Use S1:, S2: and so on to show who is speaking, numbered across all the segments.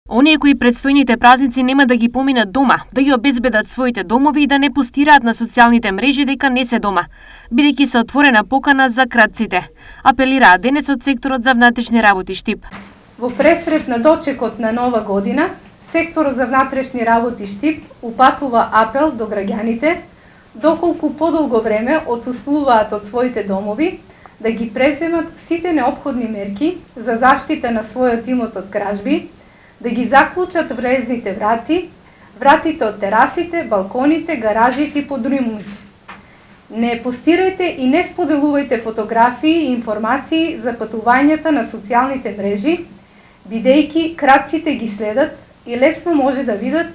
S1: Оние кои предстојните празници нема да ги поминат дома, да ги обезбедат своите домови и да не постираат на социјалните мрежи дека не се дома, бидејќи се отворена покана за кратците, апелираат денес од секторот за внатрешни работи Штип.
S2: Во пресред на дочекот на Нова година, секторот за внатрешни работи Штип упатува апел до граѓаните, доколку подолго време отсуствуваат од своите домови, да ги преземат сите неопходни мерки за заштита на својот имот од кражби, да ги заклучат влезните врати, вратите од терасите, балконите, гаражите и подруимите. Не постирајте и не споделувајте фотографии и информации за патувањата на социјалните мрежи, бидејќи кратците ги следат и лесно може да видат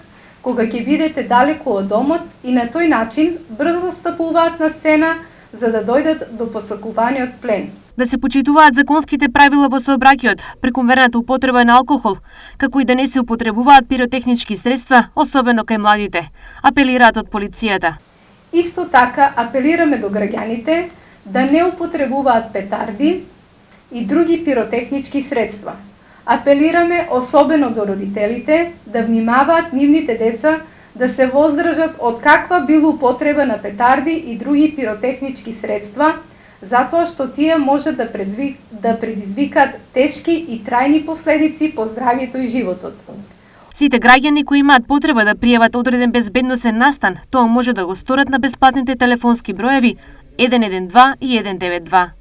S2: кога ќе бидете далеку од домот и на тој начин брзо стапуваат на сцена за да дојдат до посакуваниот плен.
S1: Да се почитуваат законските правила во сообраќајот, прекомерната употреба на алкохол, како и да не се употребуваат пиротехнички средства, особено кај младите, апелираат од полицијата.
S2: Исто така апелираме до граѓаните да не употребуваат петарди и други пиротехнички средства. Апелираме особено до родителите да внимаваат нивните деца да се воздржат од каква било употреба на петарди и други пиротехнички средства, затоа што тие може да предизвикаат тешки и трајни последици по здравјето и животот.
S1: Сите граѓани кои имаат потреба да пријават одреден безбедносен настан, тоа може да го сторат на бесплатните телефонски броеви 112 и 192.